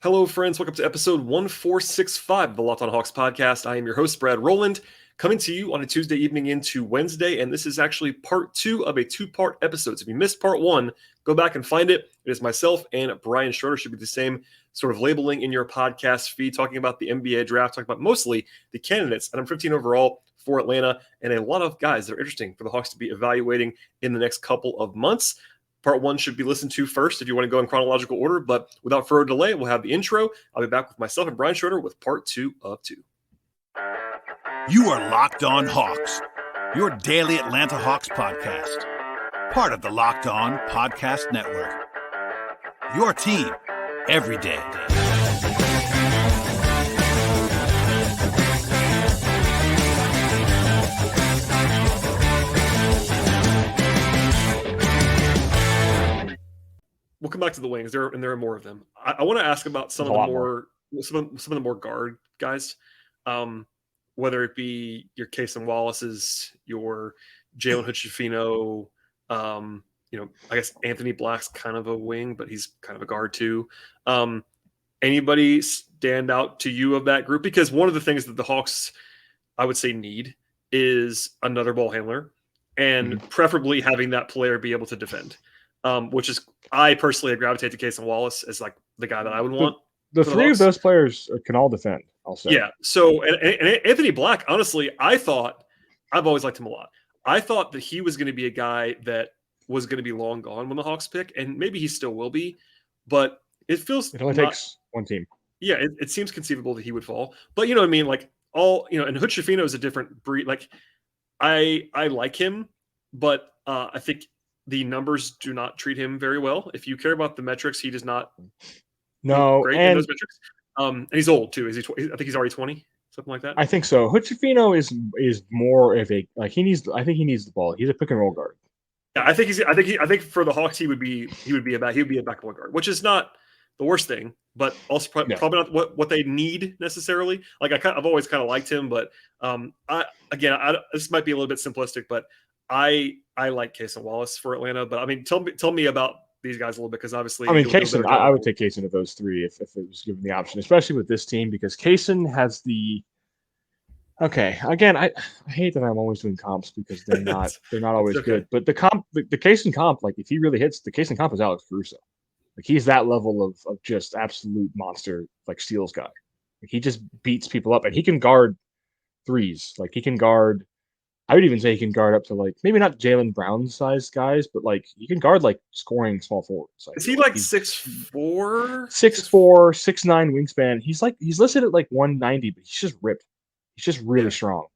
Hello, friends. Welcome to episode 1465 of the Locked on Hawks podcast. I am your host, Brad Rowland, coming to you on a Tuesday evening into Wednesday. And this is actually part two of a two-part episode. So if you missed part one, go back and find it. It is myself and Brian Schroeder. Should be the same sort of labeling in your podcast feed, talking about the NBA draft, talking about mostly the candidates at number 15 overall for Atlanta, and a lot of guys that are interesting for the Hawks to be evaluating in the next couple of months. Part one should be listened to first if you want to go in chronological order, but without further delay, we'll have the intro. I'll be back with myself and Brian Schroeder with part two of two. You are Locked On Hawks, your daily Atlanta Hawks podcast, part of the Locked On Podcast Network. Your team every day. We'll come back to the wings. There are more of them. I want to ask about some of the more guard guys, whether it be your Cason Wallace's, your Jalen Hood-Schifino. I guess Anthony Black's kind of a wing, but he's kind of a guard too. Anybody stand out to you of that group? Because one of the things that the Hawks, I would say, need is another ball handler, and preferably having that player be able to defend. Which is, I personally gravitate to Cason Wallace as like the guy that I would want. The three of those players can all defend, I'll say. Yeah. So, and Anthony Black, honestly, I've always liked him a lot. I thought that he was going to be a guy that was going to be long gone when the Hawks pick, and maybe he still will be, but it only takes one team. Yeah. It seems conceivable that he would fall, but you know what I mean? Like and Hood-Schifino is a different breed. Like I like him, but I think the numbers do not treat him very well. If you care about the metrics, he does not. No, great in those metrics. And he's old too. Is he? I think he's already 20, something like that. I think so. Hood-Schifino is more of a I think he needs the ball. He's a pick and roll guard. Yeah, I think for the Hawks he would be a basketball guard, which is not the worst thing, but also probably not what they need necessarily. Like I've always kind of liked him, but this might be a little bit simplistic, but I like Cason Wallace for Atlanta, but I mean, tell me about these guys a little bit, because obviously, I mean, Cason, I would take Cason of those three if it was given the option, especially with this team, because Cason has the. Okay, again, I hate that I'm always doing comps because they're not always good, but the Cason comp, like if he really hits, the Cason comp is Alex Caruso. Like he's that level of just absolute monster, like steals guy. Like he just beats people up, and he can guard threes. Like he can guard. I would even say he can guard up to like maybe not Jaylen Brown sized guys, but like he can guard like scoring small forwards. Is he like 6'4"? 6'4", 6'9" wingspan. He's listed at like 190, but he's just ripped. He's just really strong.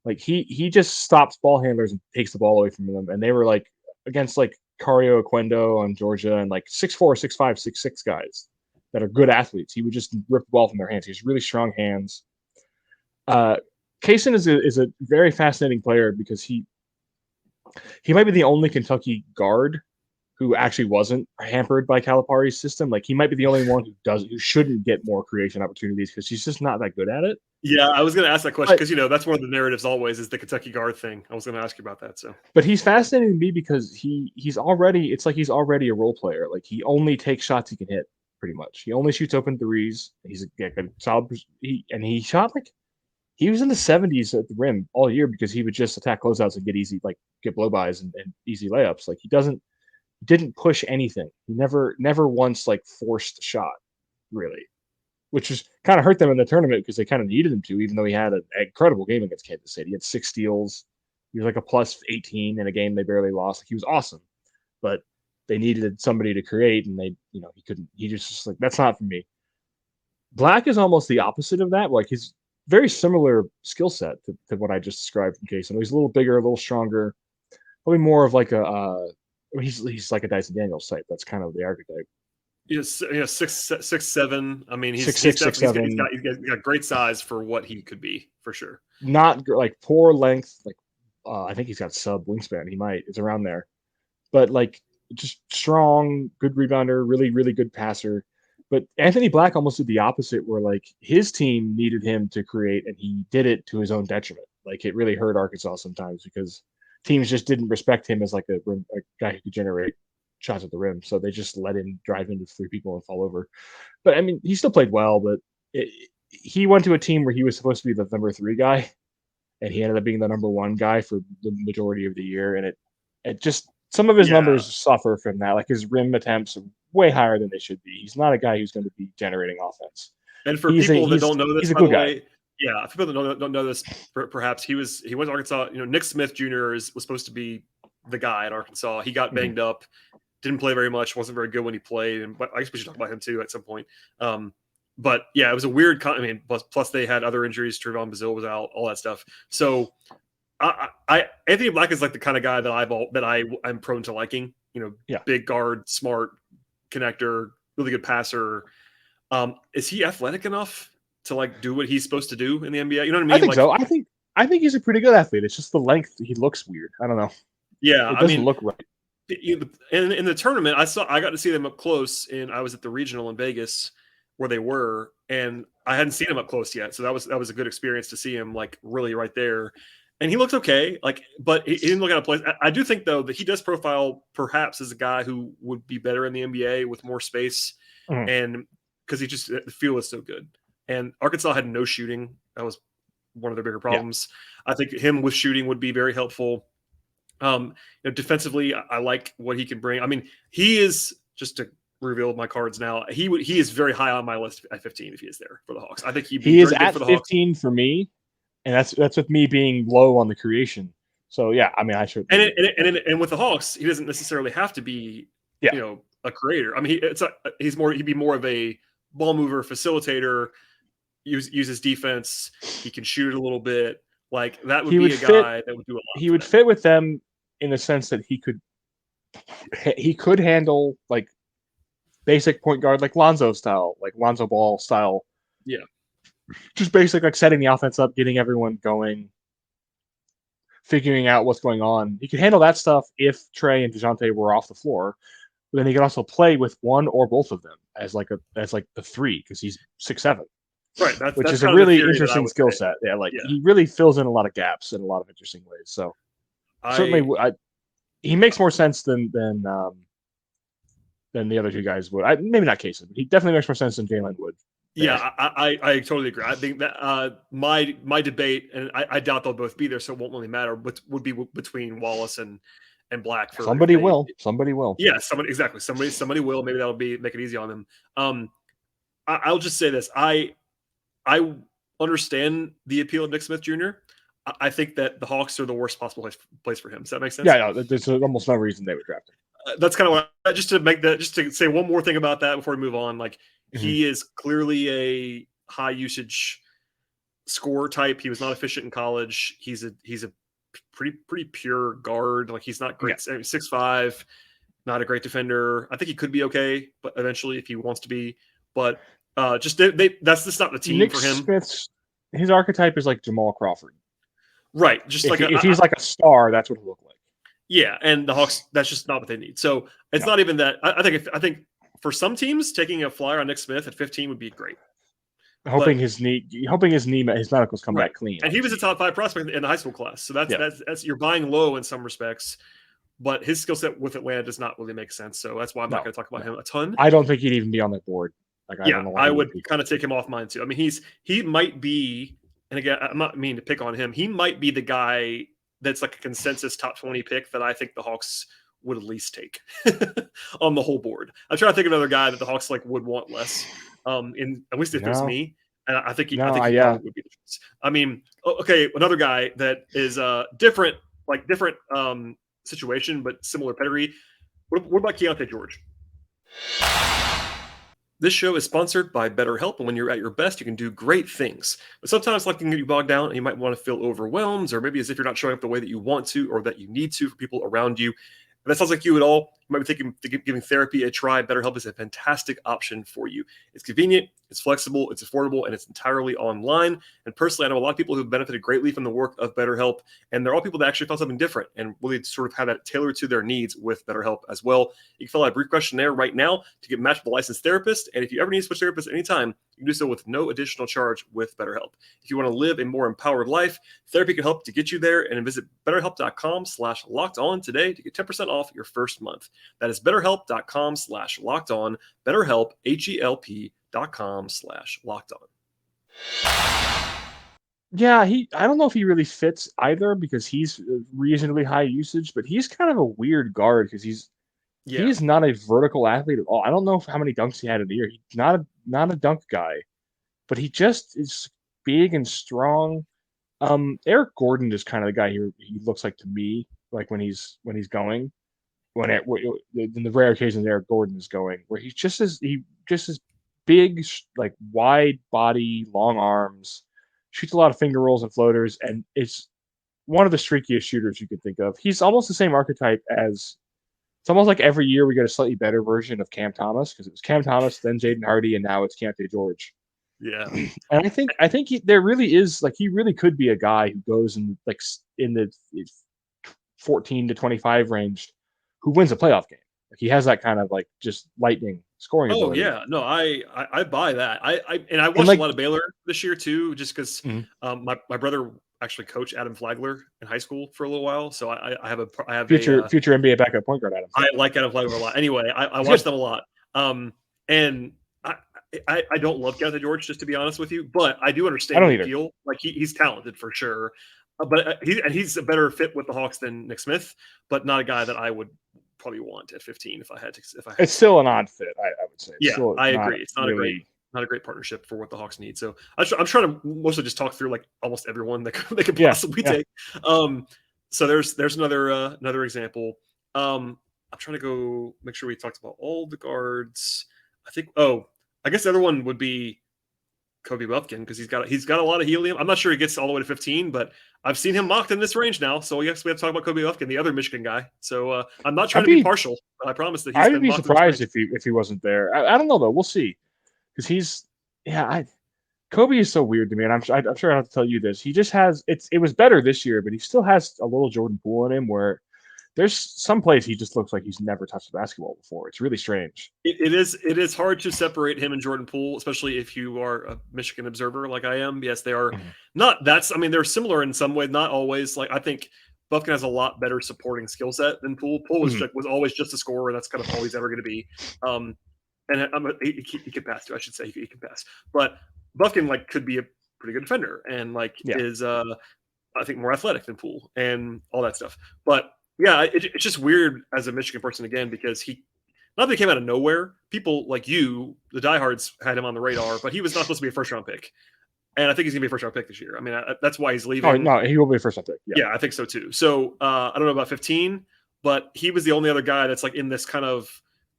Like he just stops ball handlers and takes the ball away from them. And they were like against like Cario Oquendo on Georgia and like 6'4", 6'5", 6'6" guys that are good athletes. He would just rip the ball from their hands. He has really strong hands. Cason is a very fascinating player because he might be the only Kentucky guard who actually wasn't hampered by Calipari's system. Like he might be the only one who shouldn't get more creation opportunities because he's just not that good at it. Yeah, I was going to ask that question because that's one of the narratives always is the Kentucky guard thing. I was going to ask you about that. So, but he's fascinating to me because he's already a role player. Like he only takes shots he can hit pretty much. He only shoots open threes. He's a solid. He shot like. He was in the 70s at the rim all year because he would just attack closeouts and get blow-bys and easy layups. Like he didn't push anything. He never once like forced a shot, really, which just kind of hurt them in the tournament because they kind of needed him to, even though he had an incredible game against Kansas City. He had 6 steals. He was like a plus 18 in a game they barely lost. Like he was awesome, but they needed somebody to create, and he couldn't. He just like, that's not for me. Black is almost the opposite of that. Like he's very similar skill set to what I just described from Cason. He's a little bigger, a little stronger, probably more of like he's like a Dyson Daniels type. That's kind of the archetype. Yes, 6'7". I mean, he's 6'6", 6'7". He's got great size for what he could be, for sure. Not like poor length. Like I think he's got sub wingspan. It's around there, but like just strong, good rebounder, really, really good passer. But Anthony Black almost did the opposite, where like his team needed him to create, and he did it to his own detriment. Like it really hurt Arkansas sometimes because teams just didn't respect him as like a guy who could generate. shots at the rim, so they just let him drive into 3 people and fall over. But I mean, he still played well, but he went to a team where he was supposed to be the number 3 guy, and he ended up being the number 1 guy for the majority of the year, and it just some of his numbers suffer from that. Like his rim attempts are way higher than they should be. He's not a guy who's going to be generating offense. And for people that don't know this, by the way, if people that don't know this, perhaps he went to Arkansas. Nick Smith Jr. was supposed to be the guy at Arkansas. He got banged up, didn't play very much, wasn't very good when he played, and I guess we should talk about him too at some point. But yeah, it was a weird. Plus they had other injuries. Trevon Bazille was out, all that stuff. So, Anthony Black is like the kind of guy that I'm prone to liking. Big guard, smart connector, really good passer. Is he athletic enough to like do what he's supposed to do in the NBA? You know what I mean? I think so. I think he's a pretty good athlete. It's just the length. He looks weird. I don't know. Yeah, it doesn't look right. In the tournament, I got to see them up close, and I was at the regional in Vegas where they were, and I hadn't seen him up close yet. So that was a good experience to see him like really right there. And he looked okay, but he didn't look out of place. I do think though that he does profile perhaps as a guy who would be better in the NBA with more space, and because the feel is so good. And Arkansas had no shooting. That was one of their bigger problems. Yeah. I think him with shooting would be very helpful. Defensively, I like what he can bring. I mean, he is, just to reveal my cards now, he is very high on my list at 15 if he is there for the Hawks. I think he is at 15 for me, and that's with me being low on the creation. So yeah, I mean, I should. And with the Hawks, he doesn't necessarily have to be, a creator. I mean, he'd be more of a ball mover, facilitator. Use his defense. He can shoot a little bit. Like that would be a guy that would do a lot. He would fit with them in the sense that he could handle like basic point guard, like Lonzo Ball style. Yeah. Just basic, like setting the offense up, getting everyone going, figuring out what's going on. He could handle that stuff if Trey and DeJounte were off the floor. But then he could also play with one or both of them as the 3 because he's 6'7". Right, which is a really interesting skill set. Yeah, he really fills in a lot of gaps in a lot of interesting ways. So certainly, he makes more sense than the other 2 guys would. Maybe not Kaysen, but he definitely makes more sense than Jalen would. Yeah, I totally agree. I think that my debate, and I doubt they'll both be there, so it won't really matter. But would be between Wallace and Black. Somebody will. Yeah, somebody will. Maybe that'll make it easy on them. I'll just say this. I understand the appeal of Nick Smith Jr. I think that the Hawks are the worst possible place for him. Does that make sense? Yeah, there's almost no reason they would draft him. That's kind of what just to say one more thing about that before we move on. Like he is clearly a high usage scorer type. He was not efficient in college. He's a pretty pure guard. Like he's not great. 6'5", not a great defender. I think he could be okay, but eventually if he wants to be, but. That's just not the team Nick for him. His archetype is like Jamal Crawford, right? Just if he's like a star, that's what he'll look like. Yeah, and the Hawks, that's just not what they need. So it's not even that. I think for some teams, taking a flyer on Nick Smith at 15 would be great. Hoping his medicals come back clean. And he was a top 5 prospect in the high school class. So that's you're buying low in some respects. But his skill set with Atlanta does not really make sense. So that's why I'm not going to talk about him a ton. I don't think he'd even be on that board. I would kind of take him off mine too. I mean, he might be, and again, I'm not meaning to pick on him. He might be the guy that's like a consensus top 20 pick that I think the Hawks would at least take on the whole board. I'm trying to think of another guy that the Hawks would want less. At least if it was me, and I think he probably would be the choice. I mean, okay, another guy that is different situation but similar pedigree. What about Keontae George? This show is sponsored by BetterHelp, and when you're at your best, you can do great things. But sometimes life can get you bogged down, and you might want to feel overwhelmed, or maybe as if you're not showing up the way that you want to or that you need to for people around you. If that sounds like you at all, you might be thinking giving therapy a try. BetterHelp is a fantastic option for you. It's convenient, it's flexible, it's affordable, and it's entirely online. And personally, I know a lot of people who have benefited greatly from the work of BetterHelp, and they're all people that actually found something different and really sort of have that tailored to their needs with BetterHelp as well. You can fill out a brief questionnaire right now to get matched with a licensed therapist, and if you ever need to switch therapists at any time, you can do so with no additional charge with BetterHelp. If you want to live a more empowered life, therapy can help to get you there, and visit BetterHelp.com/lockedon today to get 10% off your first month. That is BetterHelp.com/lockedon. BetterHelp, HELP.com/lockedon. Yeah, I don't know if he really fits either because he's reasonably high usage, but he's kind of a weird guard because he Yeah. is not a vertical athlete at all. I don't know how many dunks he had in the year. He's not a dunk guy, but he just is big and strong. Eric Gordon is kind of the guy he looks like to me, like when he's going in the rare occasions Eric Gordon is going, where he just as big, like wide body, long arms, shoots a lot of finger rolls and floaters, and it's one of the streakiest shooters you could think of. He's almost the same archetype as. It's almost like every year we get a slightly better version of Cam Thomas because it was Cam Thomas, then Jaden Hardy, and now it's Keontae George. Yeah, and I think there really is like he really could be a guy who goes in the 14 to 25 range, who wins a playoff game. Like he has that kind of like just lightning scoring ability. Yeah, no, I buy that. I watched a lot of Baylor this year too, just because my brother actually coached Adam Flagler in high school for a little while, so I have future NBA backup point guard Adam Flagler. I like Adam Flagler a lot. Anyway, I watched them a lot, and I don't love Keontae George, just to be honest with you, but I do understand the deal. Like he's talented for sure, but he's a better fit with the Hawks than Nick Smith, but not a guy that I would probably want at 15 if I had to. It's still an odd fit, I would say. I agree. It's not really not a great partnership for what the Hawks need. So I'm trying to mostly just talk through like almost everyone that they could possibly take. So there's another example. I'm trying to go make sure we talked about all the guards. I guess the other one would be Kobe Buffkin because he's got a lot of helium. I'm not sure he gets all the way to 15, but I've seen him mocked in this range now. So I guess we have to talk about Kobe Buffkin, the other Michigan guy. So I'm not trying to be partial, but I promise that I'd be surprised if he wasn't there. I don't know though. We'll see because Kobe is so weird to me, and I'm sure I have to tell you this. He just has it was better this year, but he still has a little Jordan Poole in him where there's some plays he just looks like he's never touched a basketball before. It's really strange. It is hard to separate him and Jordan Poole, especially if you are a Michigan observer like I am. Yes, they are not. They're similar in some way, not always. Like I think Buffkin has a lot better supporting skill set than Poole. Poole was always just a scorer. That's kind of all he's ever going to be. And he can pass too. I should say he can pass, but Buffkin could be a pretty good defender and is I think more athletic than Poole and all that stuff. But yeah, it's just weird as a Michigan person again because not that he came out of nowhere. People like you, the diehards, had him on the radar, but he was not supposed to be a first round pick. And I think he's gonna be a first round pick this year. I mean, that's why he's leaving. Oh no, he will be a first round pick. Yeah, I think so too. So I don't know about 15, but he was the only other guy that's in this kind of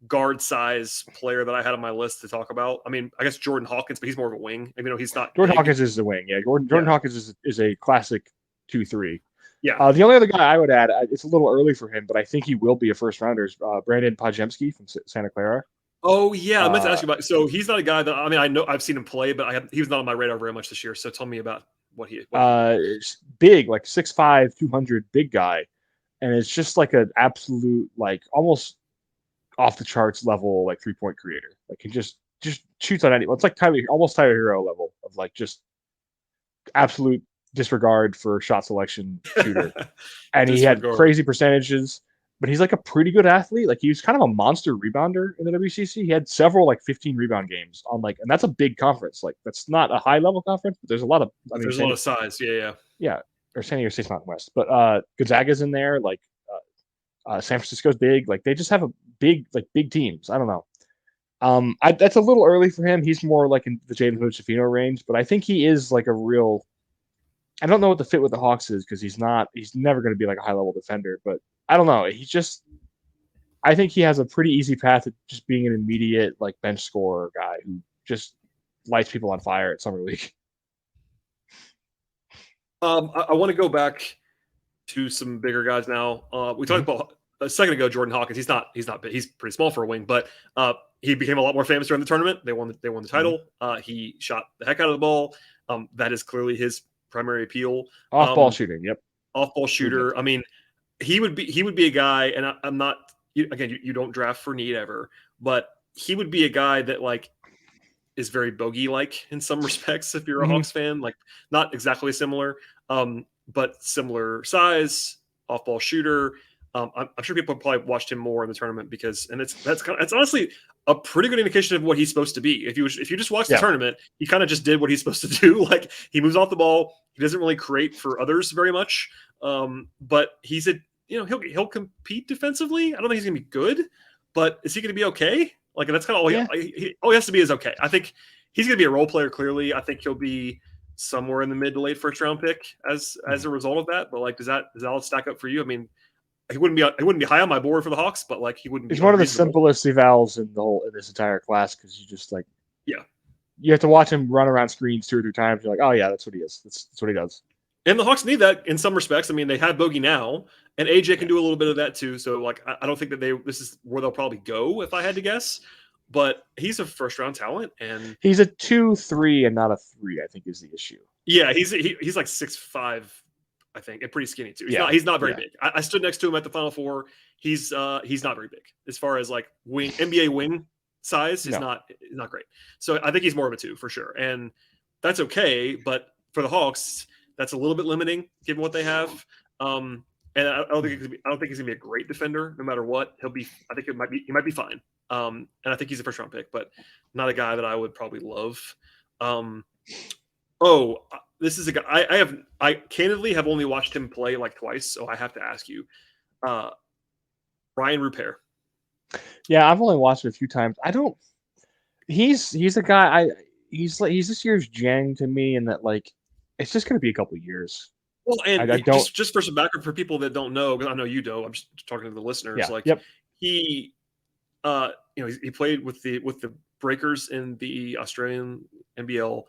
guard size player that I had on my list to talk about. I mean, I guess Jordan Hawkins, but he's more of a wing. Even though he's not. Jordan Hawkins is the wing. Yeah, Jordan Hawkins is a classic 2-3. Yeah. The only other guy I would add, it's a little early for him, but I think he will be a first rounder, is Brandon Podjemski from Santa Clara. Oh, yeah. I meant to ask you about. So he's not a guy that, I know I've seen him play, but he was not on my radar very much this year. So tell me about what he is. Big, 6'5", 200, big guy. And it's just an absolute, almost off the charts level, 3-point creator. He just shoots on anyone. It's almost Tyler Hero level of just absolute disregard for shot selection shooter. And he had crazy percentages, but he's a pretty good athlete. He was kind of a monster rebounder in the WCC. He had several 15 rebound games on and that's a big conference. That's not a high level conference, but there's a lot of there's a lot of size. Yeah. Or San Diego State's Mountain West, but Gonzaga's in there. San Francisco's big. They just have a big teams. I don't know. That's a little early for him. He's more in the Jaden Hood-Schifino range, but I think he is a real. I don't know what the fit with the Hawks is because he's never going to be a high level defender, but I don't know. I think he has a pretty easy path to just being an immediate bench scorer guy who just lights people on fire at Summer League. I want to go back to some bigger guys now. We talked about a second ago, Jordan Hawkins. He's not big. He's pretty small for a wing, but he became a lot more famous during the tournament. They won the title. He shot the heck out of the ball. That is clearly his primary appeal. Off ball shooting. Yep. Off ball shooter. I mean, he would be a guy, and I'm not, again, you don't draft for need ever, but he would be a guy that is very bogey-like in some respects. If you're a Hawks fan, not exactly similar, but similar size, off ball shooter. I'm sure people probably watched him more in the tournament because, and it's honestly a pretty good indication of what he's supposed to be. If you just watch the tournament, he kind of just did what he's supposed to do. Like he moves off the ball, he doesn't really create for others very much. But he's he'll compete defensively. I don't think he's gonna be good, but is he gonna be okay? Like that's kind of all he has to be is okay. I think he's gonna be a role player. Clearly, I think he'll be somewhere in the mid to late first round pick as a result of that. But like, does that all stack up for you? I mean, he wouldn't be high on my board for the Hawks, but like he wouldn't be. He's one of the simplest evals in this entire class because you just like you have to watch him run around screens 2 or 3 times. You're like, oh yeah, that's what he is. That's what he does. And the Hawks need that in some respects. I mean, they have Bogey now, and AJ can do a little bit of that too. So like, I don't think that this is where they'll probably go if I had to guess. But he's a first round talent, and he's a 2-3 and not a 3. I think is the issue. Yeah, he's like 6'5", I think, and pretty skinny too. He's not very big. I stood next to him at the Final Four. He's not very big as far as like NBA wing size. He's not great. So I think he's more of a 2 for sure, and that's okay. But for the Hawks, that's a little bit limiting given what they have. And I don't think he's gonna be a great defender no matter what. I think he might be fine. And I think he's a first round pick, but not a guy that I would probably love. This is a guy I candidly have only watched him play like twice, so I have to ask you, Brian Schroeder. Yeah, I've only watched it a few times. He's a guy. He's this year's Jang to me, in that like it's just going to be a couple of years. Well, and just for some background for people that don't know, because I know you do. I'm just talking to the listeners. He played with the Breakers in the Australian NBL.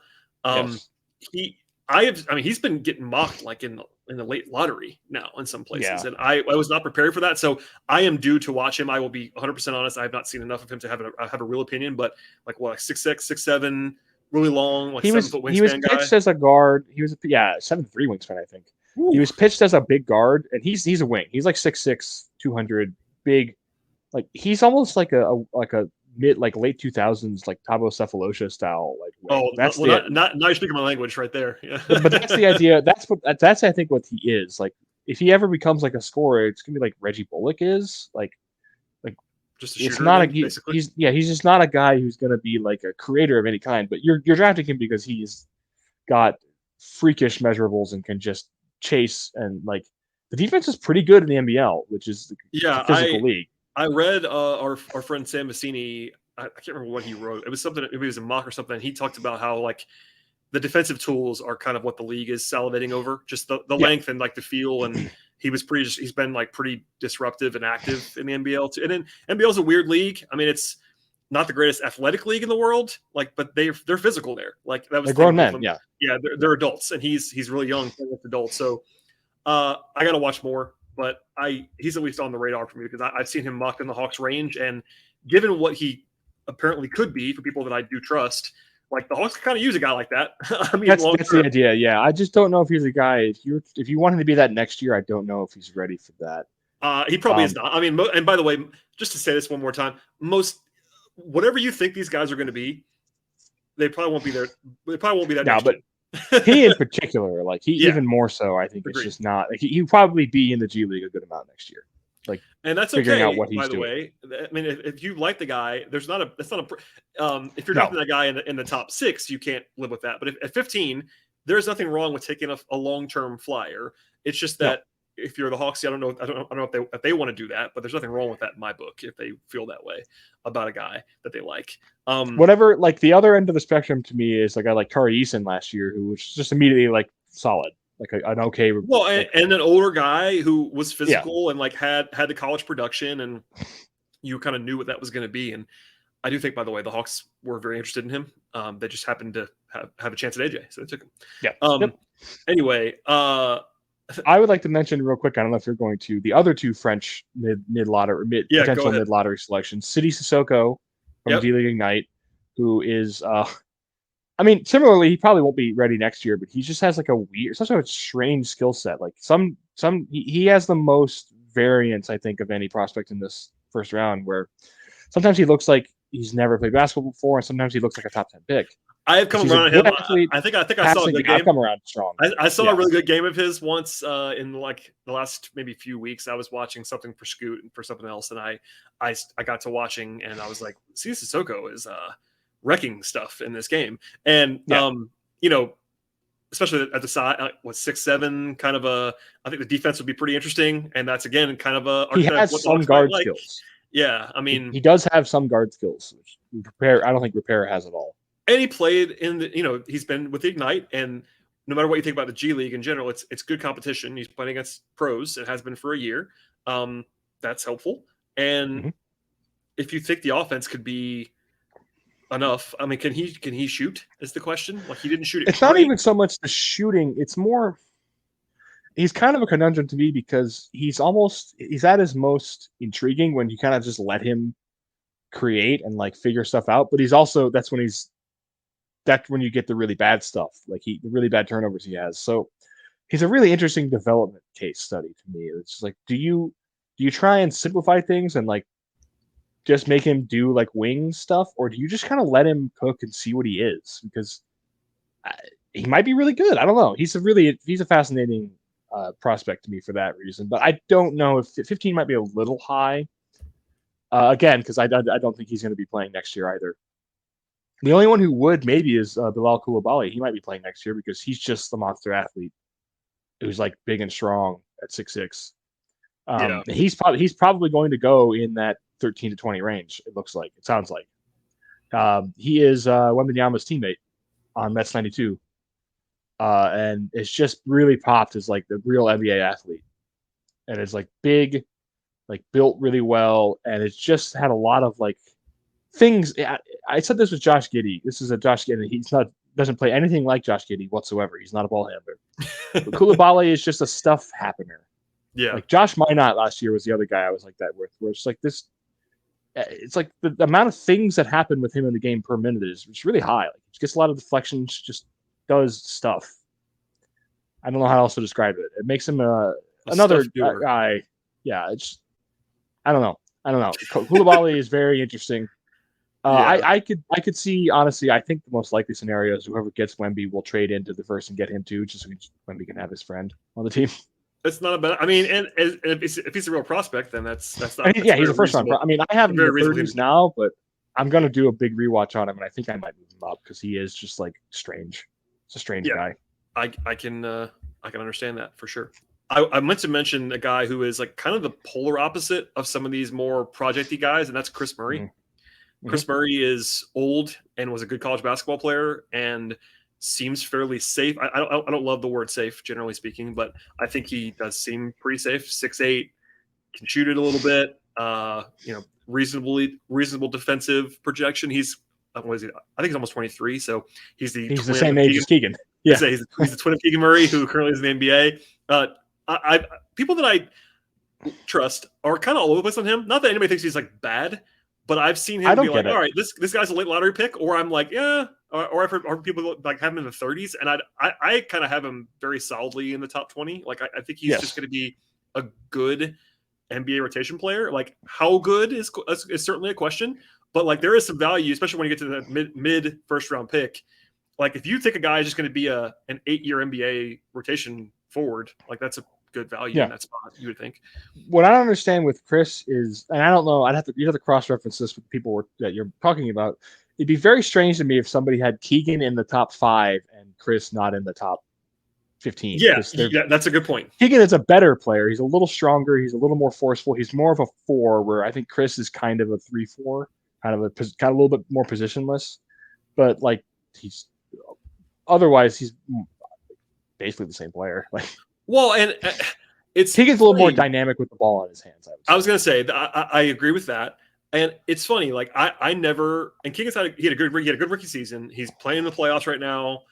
He's been getting mocked like in the late lottery now in some places, and I was not prepared for that. So I am due to watch him. I will be 100% honest. I have not seen enough of him to have a real opinion, but like 6'6", 6'7", really long, like 7 foot wingspan. He was pitched as a guard. He was 7'3" wingspan, I think. Ooh. He was pitched as a big guard, and he's a wing. He's like 6'6", 200, big. Like he's almost like a mid late 2000s like Thabo Cephalosha style now you're speaking my language right there. Yeah. But that's the idea. That's I think what he is. Like if he ever becomes like a scorer, it's gonna be like Reggie Bullock is like just a shooter. It's not he's just not a guy who's gonna be like a creator of any kind. But you're drafting him because he's got freakish measurables and can just chase, and like the defense is pretty good in the NBL, which is a physical league. I read our friend Sam Massini. I can't remember what he wrote. It was something. It was a mock or something. He talked about how like the defensive tools are kind of what the league is salivating over, just the length and like the feel. And he's been like pretty disruptive and active in the NBL too. And then NBL is a weird league. I mean, it's not the greatest athletic league in the world, like, but they're physical there. Like that was they're grown men. They're adults, and he's really young with adults. So I got to watch more. But he's at least on the radar for me because I've seen him mocked in the Hawks range, and given what he apparently could be for people that I do trust, like the Hawks kind of use a guy like that. I mean, that's the idea. Yeah, I just don't know if he's a guy. If you want him to be that next year, I don't know if he's ready for that. He probably is not. I mean, and by the way, just to say this one more time, whatever you think these guys are going to be, they probably won't be there. They probably won't be that. No, but. He in particular, like even more so, I think it's just not like he'll probably be in the G League a good amount next year. Like, and that's figuring okay. Out what he's by the doing. way, I mean, if you like the guy, that's not a. If you're drafting that guy in the top 6, you can't live with that. But at 15, there's nothing wrong with taking a long-term flyer. It's just that if you're the Hawks, I don't know if they want to do that, but there's nothing wrong with that in my book if they feel that way about a guy that they like. Whatever, like the other end of the spectrum to me is like I like Tari Eason last year, who was just immediately like solid, like an okay. Well, and an older guy who was physical and like had the college production, and you kind of knew what that was going to be. And I do think, by the way, the Hawks were very interested in him. They just happened to have a chance at AJ, so they took him. Yeah. Anyway, I would like to mention real quick. I don't know if you're going to the other 2 French potential mid lottery selections. Sidi Sissoko from D League Ignite, who is, I mean, similarly, he probably won't be ready next year, but he just has like such a strange skill set. Like he has the most variance, I think, of any prospect in this first round. Where sometimes he looks like he's never played basketball before, and sometimes he looks like a top 10 pick. I have come around him. I think I saw a good game. I've come around strong. I saw a really good game of his once in like the last maybe few weeks. I was watching something for Scoot and for something else, and I got to watching, and I was like, see, Sissoko is wrecking stuff in this game, and especially at the side, 6'7", kind of a. I think the defense would be pretty interesting, and that's again kind of a. He has some guard skills. Yeah, I mean, he does have some guard skills. I don't think Repair has it all. And he played in the, he's been with the Ignite, and no matter what you think about the G League in general, it's good competition. He's playing against pros. It has been for a year. That's helpful. And if you think the offense could be enough, I mean, can he shoot? Is the question. Like, he didn't shoot it. It's not even so much the shooting. It's more. He's kind of a conundrum to me because he's at his most intriguing when you kind of just let him create and like figure stuff out. But he's also that's when you get the really bad stuff, like the really bad turnovers he has. So he's a really interesting development case study to me. It's just like, do you try and simplify things and like just make him do like wing stuff, or do you just kind of let him cook and see what he is? Because he might be really good. I don't know. He's a fascinating prospect to me for that reason. But I don't know if 15 might be a little high. Again, because I don't think he's going to be playing next year either. The only one who would maybe is Bilal Coulibaly. He might be playing next year because he's just the monster athlete who's like big and strong at 6'6". He's probably going to go in that 13 to 20 range. It sounds like. He is Wembanyama's teammate on Mets 92, and it's just really popped as like the real NBA athlete, and it's like big, like built really well, and it's just had a lot of like things. I said this was Josh Giddey. This is a Josh Giddey. Doesn't play anything like Josh Giddey whatsoever. He's not a ball handler. But Coulibaly is just a stuff happener. Yeah. Like Josh Minot last year was the other guy I was like that with, where it's like this. It's like the amount of things that happen with him in the game per minute is really high. Like he gets a lot of deflections, just does stuff. I don't know how else to describe it. It makes him another guy. Yeah, I don't know. Coulibaly is very interesting. I could see, honestly, I think the most likely scenario is whoever gets Wemby will trade into the first and get him too, just so Wemby can have his friend on the team. It's not a bad. I mean, and if he's a real prospect, then that's not. I mean, he's a first round. I mean, I have him in the 30s now, but I'm gonna do a big rewatch on him, and I think I might move him up because he is just like strange. It's a strange guy. I can understand that for sure. I meant to mention a guy who is like kind of the polar opposite of some of these more projecty guys, and that's Chris Murray. Mm-hmm. Chris Murray is old and was a good college basketball player and seems fairly safe. I don't love the word safe, generally speaking, but I think he does seem pretty safe. 6'8", can shoot it a little bit. Reasonable defensive projection. He's what is he? I think he's almost 23, so he's the same age as Keegan. Yeah, he's the twin of Keegan Murray, who currently is in the NBA. People that I trust are kind of all over the place on him. Not that anybody thinks he's like bad, but I've seen him be like, all right, this guy's a late lottery pick, or I'm like, yeah, or I've heard people like have him in the 30s, and I kind of have him very solidly in the top 20. Like I think he's just going to be a good NBA rotation player. Like how good is certainly a question, but like there is some value, especially when you get to the mid first round pick. Like if you think a guy is just going to be an 8-year NBA rotation forward, like that's a good value in that spot, you would think. What I don't understand with Chris is, and I don't know, you'd have to cross-reference this with people that you're talking about. It'd be very strange to me if somebody had Keegan in the top 5 and Chris not in the top 15. Yeah, that's a good point. Keegan is a better player. He's a little stronger. He's a little more forceful. He's more of a 4, where I think Chris is kind of a 3-4, kind of a little bit more positionless. But like otherwise he's basically the same player. Like. Well, and it's Keegan's a little more dynamic with the ball in his hands. I was going to say I agree with that, and it's funny. Like I never, and Keegan's had a good rookie season. He's playing in the playoffs right now,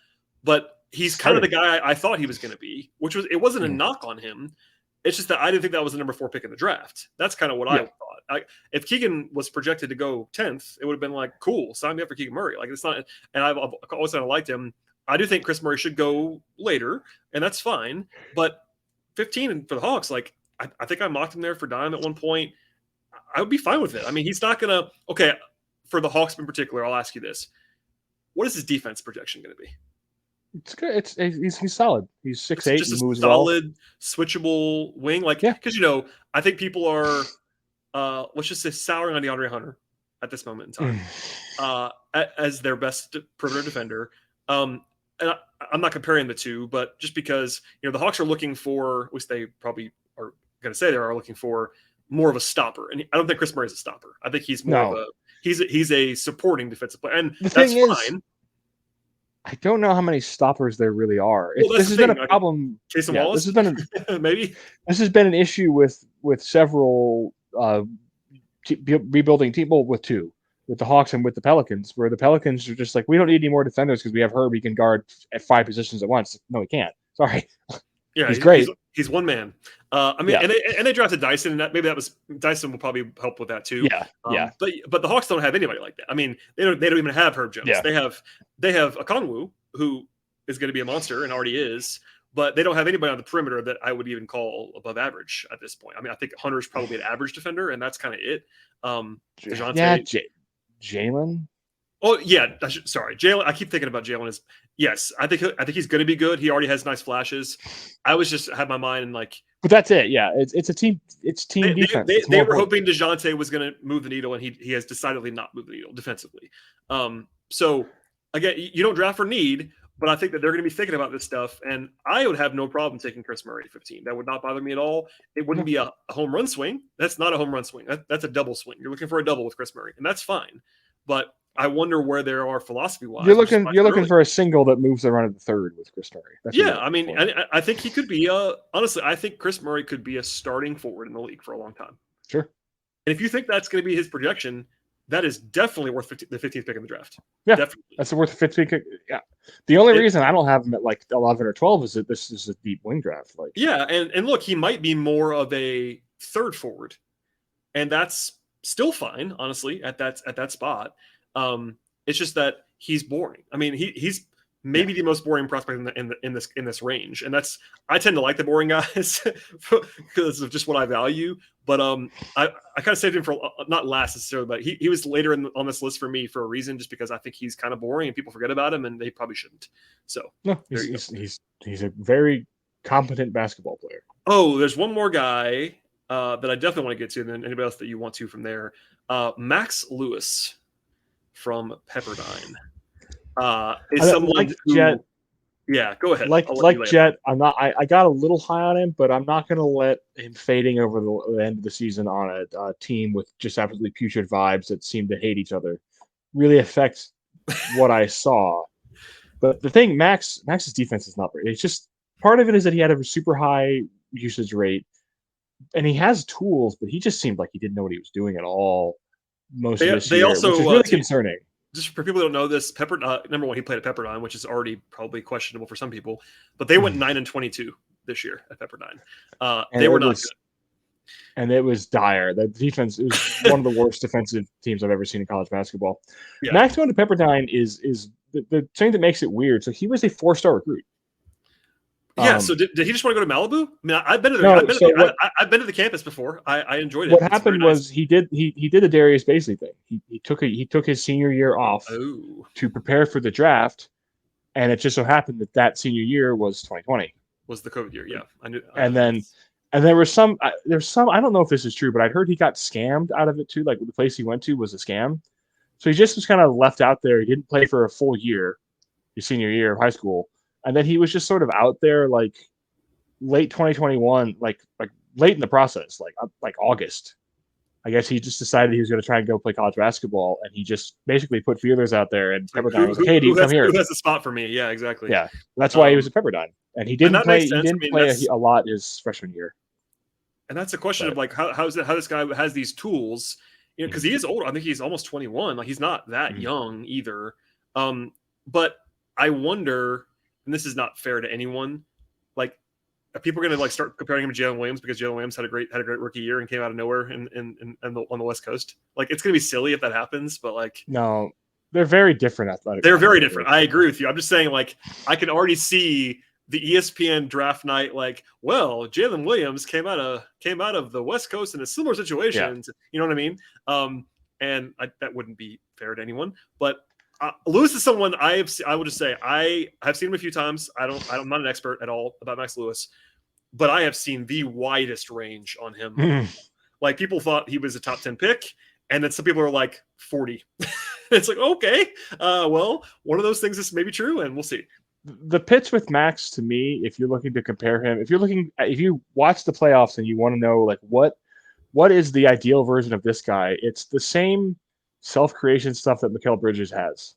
but he's kind of the guy I thought he was going to be. It wasn't a knock on him. It's just that I didn't think that was the number 4 pick in the draft. That's kind of what I thought. If Keegan was projected to go 10th, it would have been like, cool, sign me up for Keegan Murray. Like it's not, and I've always kind of liked him. I do think Chris Murray should go later, and that's fine. But 15 for the Hawks, like I think I mocked him there for dime at one point. I would be fine with it. I mean, he's not going to – okay, for the Hawks in particular, I'll ask you this. what is his defense projection going to be? It's good. He's solid. He's 6'8". Just He a moves solid, switchable wing. Like, Yeah. because I think people are, let's just say, souring on DeAndre Hunter at this moment in time as their best perimeter defender. And I'm not comparing the two, but just because the Hawks are looking for, which they probably are going to say they are looking for, more of a stopper. And I don't think Chris Murray is a stopper. I think he's more of a he's a supporting defensive player, and the that's thing fine. Is, I don't know how many stoppers there really are. Well, this has been a problem. Jason Wallace? This has been maybe. This has been an issue with several rebuilding teams. Well, with two, with the Hawks and with the Pelicans, where the Pelicans are just like, we don't need any more defenders because we have Herb. He can guard at 5 positions at once. No, he can't. Sorry. Yeah, he's great. He's one man. I mean, and they drafted Dyson, and maybe Dyson will probably help with that too. Yeah. But the Hawks don't have anybody like that. I mean, they don't even have Herb Jones. Yeah. They have Okongwu, who is going to be a monster and already is, but they don't have anybody on the perimeter that I would even call above average at this point. I mean, I think Hunter's probably an average defender, and that's kind of it. Jalen. Oh yeah, sorry, Jalen. I keep thinking about Jalen. Yes, I think he's going to be good. He already has nice flashes. I was just had my mind in like, but that's it. Yeah, it's a team. It's team defense. They were hoping DeJounte was going to move the needle, and he has decidedly not moved the needle defensively. So again, you don't draft for need, but I think that they're going to be thinking about this stuff, and I would have no problem taking Chris Murray at 15. That would not bother me at all. It wouldn't be a home run swing. That's not a home run swing. That's a double swing. You're looking for a double with Chris Murray, and that's fine. But I wonder where there are philosophy-wise. You're looking for a single that moves the run of the third with Chris Murray. That's I mean, I think he could be honestly, I think Chris Murray could be a starting forward in the league for a long time. Sure. And if you think that's going to be his projection, that is definitely worth the 15th pick in the draft. Yeah, definitely. That's worth the 15th pick. Yeah. The only reason I don't have him at like 11 or 12 is that this is a deep wing draft. Like, yeah, and look, he might be more of a third forward, and that's still fine, honestly, at that spot. It's just that he's boring. I mean, he's maybe the most boring prospect in this range, and I tend to like the boring guys because of just what I value. But I kind of saved him for not last necessarily, but he was later on this list for me for a reason, just because I think he's kind of boring and people forget about him, and they probably shouldn't. So no, he's a very competent basketball player. Oh, there's one more guy that I definitely want to get to, and then anybody else that you want to from there. Max Lewis from Pepperdine is someone like who, Jet. Yeah, go ahead. Like Jet, I got a little high on him, but I'm not going to let him fading over the end of the season on a team with just absolutely putrid vibes that seem to hate each other really affect what I saw. But the thing, Max's defense is not very. It's just part of it is that he had a super high usage rate, and he has tools, but he just seemed like he didn't know what he was doing at all most of this year, which is really concerning. Just for people who don't know this, number one, he played at Pepperdine, which is already probably questionable for some people, but they went 9-22 this year at Pepperdine. They were not good. And it was dire. The defense, it was one of the worst defensive teams I've ever seen in college basketball. Yeah. Max going to Pepperdine is the thing that makes it weird. So he was a 4-star recruit. Yeah. So did he just want to go to Malibu? I mean, I've been to the campus before. I enjoyed it. What happened was he did the Darius Baisley thing. He took his senior year off to prepare for the draft, and it just so happened that senior year was 2020. Was the COVID year? Yeah, I knew. And there was some. There's some. I don't know if this is true, but I'd heard he got scammed out of it too. Like the place he went to was a scam, so he just was kind of left out there. He didn't play for a full year, his senior year of high school. And then he was just sort of out there like late 2021, like late in the process, like August. I guess he just decided he was going to try and go play college basketball, and he just basically put feelers out there. And Pepperdine was like, "Hey, come here." Who has a spot for me? Yeah, exactly. Yeah, that's why he was at Pepperdine, and he didn't play. He didn't play a lot his freshman year. And that's a question of like how this guy has these tools, because he is old. I think he's almost 21. Like he's not that young either. But I wonder. And this is not fair to anyone. Like, are people going to like start comparing him to Jalen Williams because Jalen Williams had a great rookie year and came out of nowhere on the West Coast? Like, it's going to be silly if that happens. But like, no, they're very different athletic. They're very different. I agree with you. I'm just saying, like, I can already see the ESPN draft night. Like, well, Jalen Williams came out of the West Coast in a similar situation. Yeah. You know what I mean? And that wouldn't be fair to anyone, but. Lewis is someone I will just say I have seen him a few times. I'm not an expert at all about Max Lewis, but I have seen the widest range on him. Like people thought he was a top 10 pick, and then some people are like 40. It's like, okay, well, one of those things is maybe true, and we'll see. The pitch with Max to me, if you're looking to compare him, if you watch the playoffs and you want to know like what is the ideal version of this guy, it's the same self-creation stuff that Mikal Bridges has.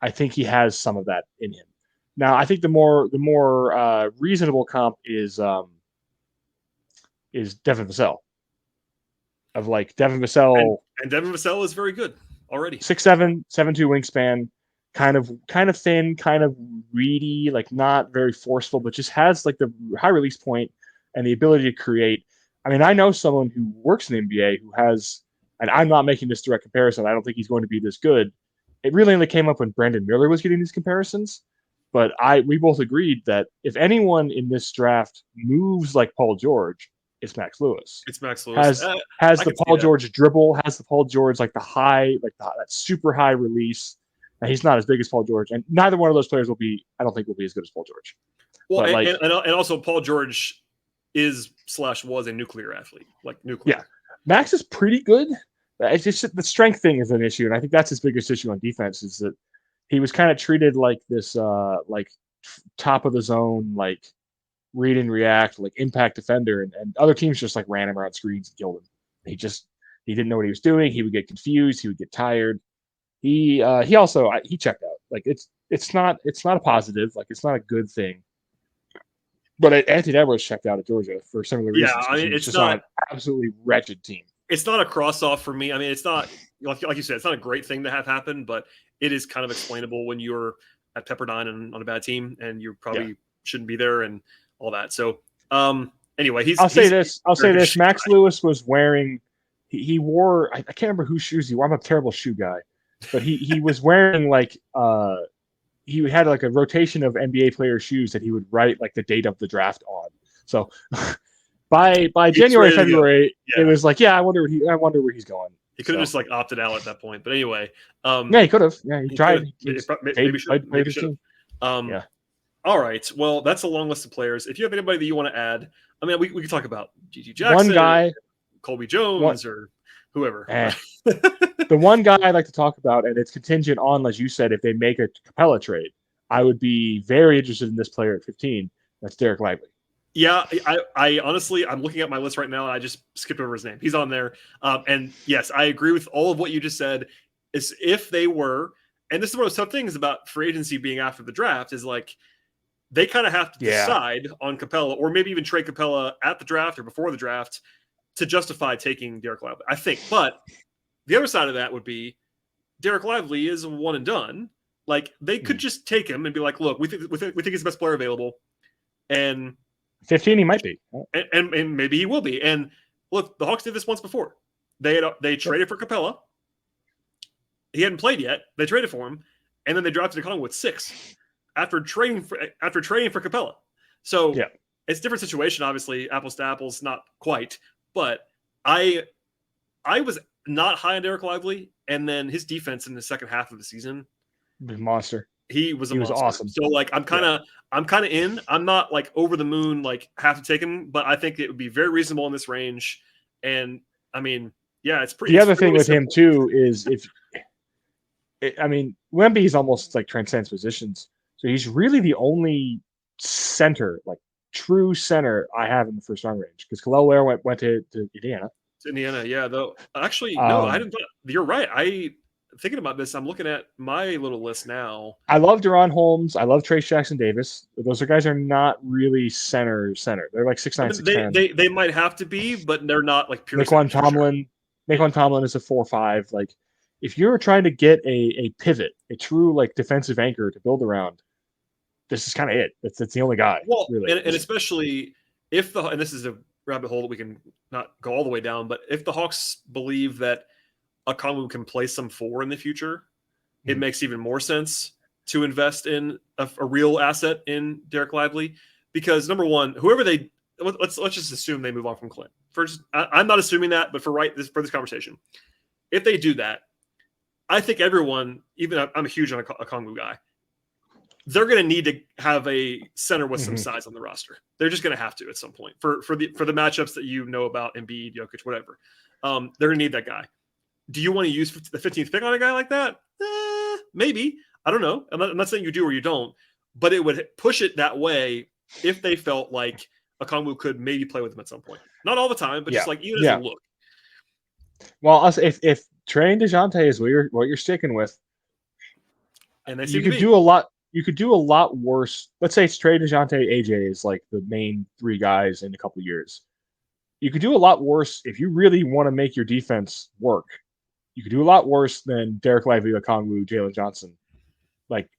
I think he has some of that in him. Now, I think the more reasonable comp is Devin Vassell. Of like Devin Vassell, and Devin Vassell is very good already. 6'7", 7'2" wingspan, kind of thin, kind of reedy, like not very forceful, but just has like the high release point and the ability to create. I mean, I know someone who works in the NBA who has, and I'm not making this direct comparison. I don't think he's going to be this good. It really only came up when Brandon Miller was getting these comparisons, but we both agreed that if anyone in this draft moves like Paul George, it's Max Lewis. It's Max Lewis. Has the Paul George dribble, has the Paul George like the high, like that super high release. And he's not as big as Paul George, and neither one of those players I don't think will be as good as Paul George. Well, and also Paul George was a nuclear athlete, like nuclear. Yeah, Max is pretty good. It's just the strength thing is an issue, and I think that's his biggest issue on defense is that he was kind of treated like this, like top of the zone, like read and react, like impact defender, and other teams just like ran him around screens and killed him. He didn't know what he was doing. He would get confused. He would get tired. He also checked out. Like it's not a positive. Like it's not a good thing. But Anthony Edwards checked out at Georgia for similar reasons. Yeah, I mean it's just not an absolutely wretched team. It's not a cross off for me. I mean, it's not like you said, it's not a great thing to have happen, but it is kind of explainable when you're at Pepperdine and on a bad team, and you probably shouldn't be there and all that. So anyway, I'll say this. Max Lewis was wearing. He wore. I can't remember whose shoes he wore. I'm a terrible shoe guy. But he was wearing like he had like a rotation of NBA player shoes that he would write like the date of the draft on. So by January, February, it was like, I wonder where he's going. He could have just like opted out at that point. But anyway, he could have. Yeah, he tried. Maybe should. All right. Well, that's a long list of players. If you have anybody that you want to add, I mean, we can talk about G.G. Jackson, one guy, Colby Jones, or whoever. The one guy I'd like to talk about, and it's contingent on, as you said, if they make a Capella trade, I would be very interested in this player at 15. That's Derek Lively. Yeah, I honestly, I'm looking at my list right now, and I just skipped over his name. He's on there. And yes, I agree with all of what you just said. Is if they were, and this is one of those tough things about free agency being after the draft, is like they kind of have to decide on Capella, or maybe even trade Capella at the draft or before the draft to justify taking Derek Lively, I think. But the other side of that would be Derek Lively is a one and done. Like they could just take him and be like, look, we think he's the best player available. And 15, he might be. And maybe he will be. And look, the Hawks did this once before. They traded for Capella. He hadn't played yet. They traded for him. And then they drafted a Collingwood 6 after trading for Capella. So it's a different situation, obviously, apples to apples, not quite. But I was not high on Derek Lively, and then his defense in the second half of the season, monster. He was monster. Awesome. So like I'm kind of in. I'm not like over the moon, like have to take him, but I think it would be very reasonable in this range. And I mean, it's pretty. The other thing with him too is Wemby's almost like transcends positions, so he's really the only center, like true center, I have in the first round range because Khalil Ware went to Indiana. Indiana, though. Actually, no, I didn't. You're right. Thinking about this, I'm looking at my little list now. I love Deron Holmes. I love Trace Jackson Davis. Those guys are not really center. They're like 6'9", 6'10". They might have to be, but they're not like pure. Naquan Tomlin is a 4-5. Like if you're trying to get a pivot, a true like defensive anchor to build around, this is kind of it. It's the only guy. Well, really. and especially if and this is a rabbit hole that we can not go all the way down, but if the Hawks believe that Okongwu can play some 4 in the future, it makes even more sense to invest in a real asset in Derek Lively, because number one, whoever let's just assume they move on from Clint. First, I'm not assuming that, but for this conversation, if they do that, I think everyone, even I'm a huge Okongwu guy, they're going to need to have a center with some size on the roster. They're just going to have to at some point for the matchups that you know about, Embiid, Jokic, whatever. They're going to need that guy. Do you want to use the 15th pick on a guy like that? Maybe. I don't know. I'm not saying you do or you don't, but it would push it that way if they felt like Okongwu could maybe play with them at some point. Not all the time, but just like even as a look. Well, if Trey and DeJounte is what you're sticking with, and they you could do a lot. You could do a lot worse. Let's say it's Trey, DeJounte, AJ is like the main three guys in a couple of years. You could do a lot worse if you really want to make your defense work. You could do a lot worse than Derek Lively, Okongwu, Jalen Johnson. Like,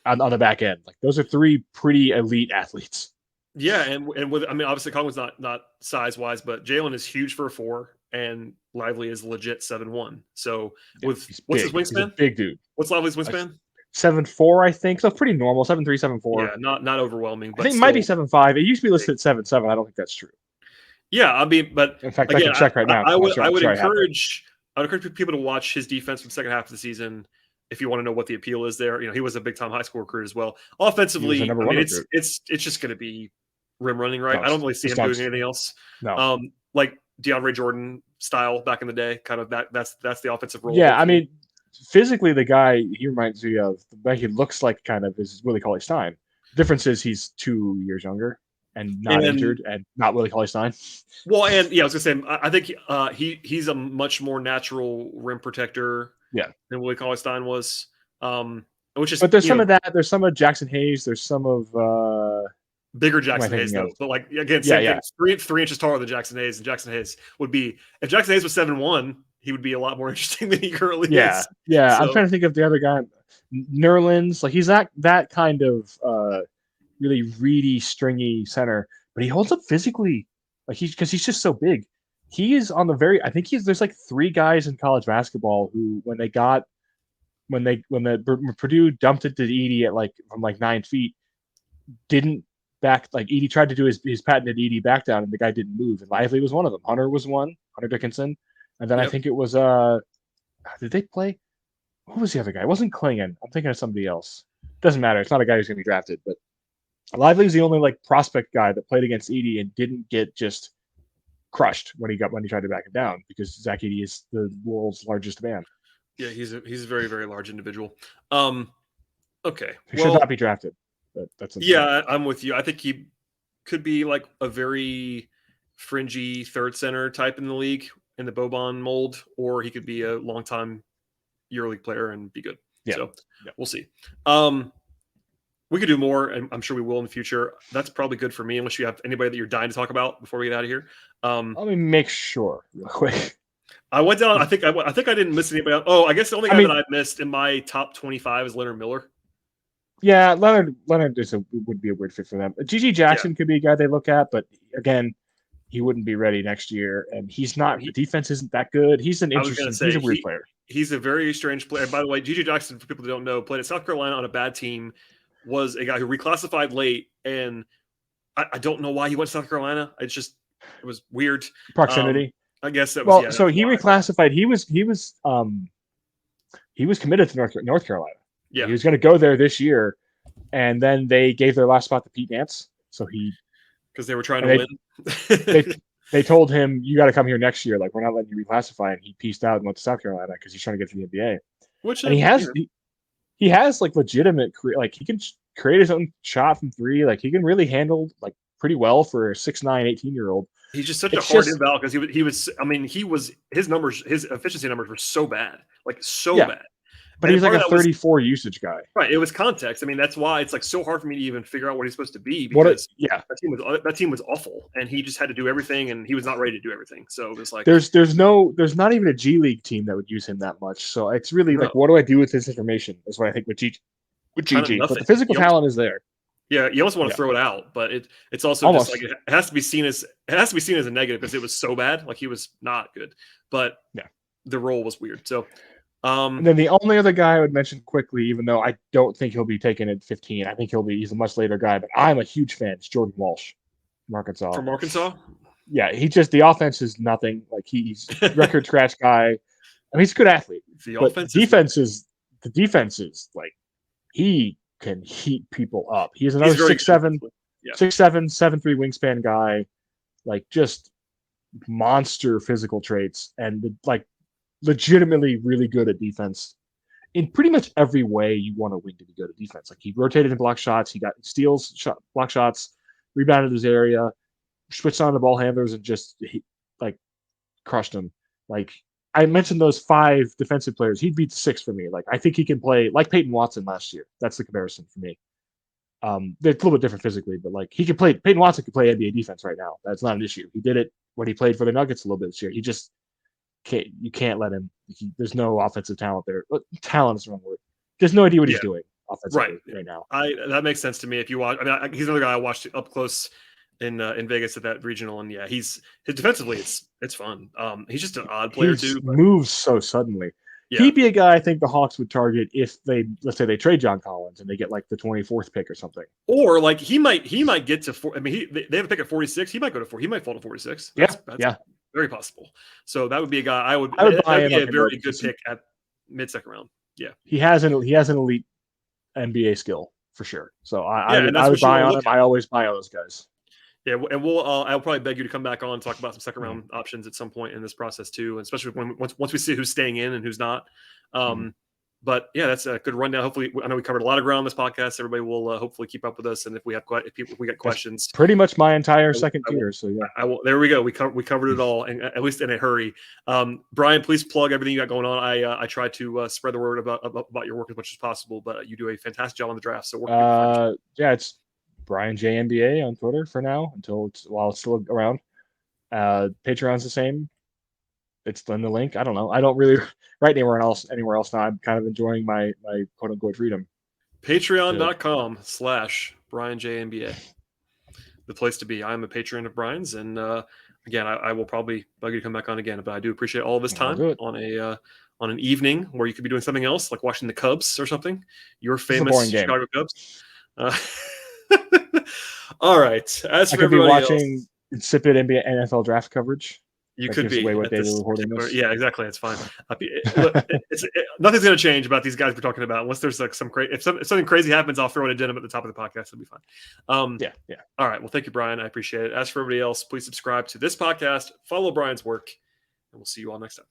on the back end. Like, those are three pretty elite athletes. Yeah, and with obviously Okongwu's not size wise, but Jalen is huge for a 4, and Lively is legit 7'1". So what's his wingspan? He's a big dude. What's Lively's wingspan? 7'4", I think. So pretty normal. 7'3", 7'4". Yeah, not overwhelming. But I think it might be 7'5". It used to be listed at 7'7". I don't think that's true. Yeah, I mean, but in fact, again, I can check right now. I would encourage people to watch his defense from the second half of the season. If you want to know what the appeal is there, he was a big time high school recruit as well. Offensively, it's just going to be rim running, right? I don't really see him doing anything else. No, like DeAndre Jordan style back in the day, kind of that's the offensive role. Yeah, I mean, physically, the guy he reminds me of, the way he looks like kind of is Willie Cauley-Stein. The difference is he's 2 years younger and not injured and not Willie Cauley-Stein. Well, and I was gonna say, I think he's a much more natural rim protector than Willie Cauley-Stein was. Which is, but there's some of that. There's some of Jackson Hayes. There's some of bigger Jackson Hayes, though. But like again, same thing. 3 inches taller than Jackson Hayes, and Jackson Hayes would be, if Jackson Hayes was 7'1", he would be a lot more interesting than he currently is. Yeah. So, I'm trying to think of the other guy, Nerlens. Like, he's that kind of really reedy, stringy center, but he holds up physically. Like, because he's just so big. He is on the very. I think there's like 3 guys in college basketball who, when Purdue dumped it to Edey at from 9 feet, didn't back. Like, Edey tried to do his patented Edey back down, and the guy didn't move. And Lively was one of them. Hunter was one. Hunter Dickinson. And then I think it was did they play? Who was the other guy? It wasn't Klingon. I'm thinking of somebody else. Doesn't matter. It's not a guy who's going to be drafted. But Lively was the only prospect guy that played against Edey and didn't get just crushed when he tried to back him down, because Zach Edey is the world's largest man. Yeah, he's a very, very large individual. Okay, he should not be drafted. But that's I'm with you. I think he could be like a very fringy third center type in the league, in the Boban mold, or he could be a long-time EuroLeague player and be good. We'll see. We could do more, and I'm sure we will in the future. That's probably good for me, unless you have anybody that you're dying to talk about before we get out of here. Let me make sure real quick. I went down. I think I didn't miss anybody else. Oh, I guess the only guy that I've missed in my top 25 is Leonard Miller. Yeah, Leonard would be a weird fit for them. GG Jackson could be a guy they look at, but again, he wouldn't be ready next year, and he's not. The defense isn't that good. He's an interesting. He's a weird player. He's a very strange player. By the way, GG Jackson, for people who don't know, played at South Carolina on a bad team. Was a guy who reclassified late, and I don't know why he went to South Carolina. It was weird. Proximity. I guess that was. So he reclassified. He was committed to North Carolina. Yeah, he was going to go there this year, and then they gave their last spot to Pete Nance. So because they were trying to win. They told him, you got to come here next year. Like, we're not letting you reclassify. And he pieced out and went to South Carolina because he's trying to get to the NBA. He has legitimate career. Like, he can create his own shot from 3. Like, he can really handle pretty well for a 6'9", 18-year-old. He's just such a hard invalid because his efficiency numbers were so bad, bad. But he's like a 34 usage guy. Right. It was context. I mean, that's why it's so hard for me to even figure out what he's supposed to be, because that team was awful, and he just had to do everything, and he was not ready to do everything. So it was there's not even a G League team that would use him that much. So it's really what do I do with this information? Is what I think with GG. But the physical talent is there. Yeah, you almost want to throw it out, but it's also almost. Just it has to be seen as a negative because it was so bad. Like, he was not good, but the role was weird. So. And then the only other guy I would mention quickly, even though I don't think he'll be taken at 15, I think he's a much later guy, but I'm a huge fan. It's Jordan Walsh from Arkansas. From Arkansas? Yeah, the offense is nothing. Like, he's record scratch guy. I mean, he's a good athlete. The But offense the defense is like he can heat people up. He's another he's very 6'7", good. Yeah. 6'7", 7'3" wingspan guy, like just monster physical traits and like legitimately really good at defense in pretty much every way you want a wing to be good at defense. Like he rotated and blocked shots, he got steals, block shots, rebounded his area, switched on the ball handlers, and just like crushed them. Like I mentioned those 5 defensive players, he'd beat 6 for me. Like I think he can play like Peyton Watson last year. That's the comparison for me. They're a little bit different physically, but like he could play. Peyton Watson could play NBA defense right now. That's not an issue. He did it when he played for the Nuggets a little bit this year. He just can't. You can't let him. There's no offensive talent there. Talent is the wrong word. There's no idea what he's doing offensively right now. That makes sense to me. If you watch, I mean, he's another guy I watched up close in Vegas at that regional, and yeah, his defensively, it's fun. He's just an odd player too. But moves so suddenly. Yeah. He'd be a guy I think the Hawks would target if let's say they trade John Collins and they get like the 24th pick or something. Or like he might get to 4. I mean, they have a pick at 46. He might go to 4. He might fall to 46. That's very possible. So that would be a guy I would buy him. A very good pick at mid-second round. Yeah, he has an elite NBA skill for sure. So I would buy on him. I always buy on those guys. Yeah, and I'll probably beg you to come back on and talk about some second round options at some point in this process too, and especially once we see who's staying in and who's not. But yeah, that's a good rundown. Hopefully, I know we covered a lot of ground on this podcast. Everybody will hopefully keep up with us, and if we got questions, that's pretty much my entire second tier. So yeah, I will. There we go. We covered it all, and at least in a hurry. Brian, please plug everything you got going on. I try to spread the word about your work as much as possible, but you do a fantastic job on the draft. So it's Brian JNBA on Twitter for now while it's still around. Patreon's the same. It's in the link. I don't know. I don't really write anywhere else now. I'm kind of enjoying my quote unquote freedom. Patreon.com/BrianJNBA. The place to be. I'm a patron of Brian's, and again, I will probably bug you to come back on again. But I do appreciate all of this time on an evening where you could be doing something else, like watching the Cubs or something. Your famous Chicago Cubs. All right. As I for could be watching else, insipid NBA NFL draft coverage. You could be. Away what day we're recording this. Yeah, exactly. It's fine. Nothing's going to change about these guys we're talking about unless there's like if something crazy happens, I'll throw an addendum at the top of the podcast. It'll be fine. Yeah. All right. Well, thank you, Brian. I appreciate it. As for everybody else, please subscribe to this podcast, follow Brian's work, and we'll see you all next time.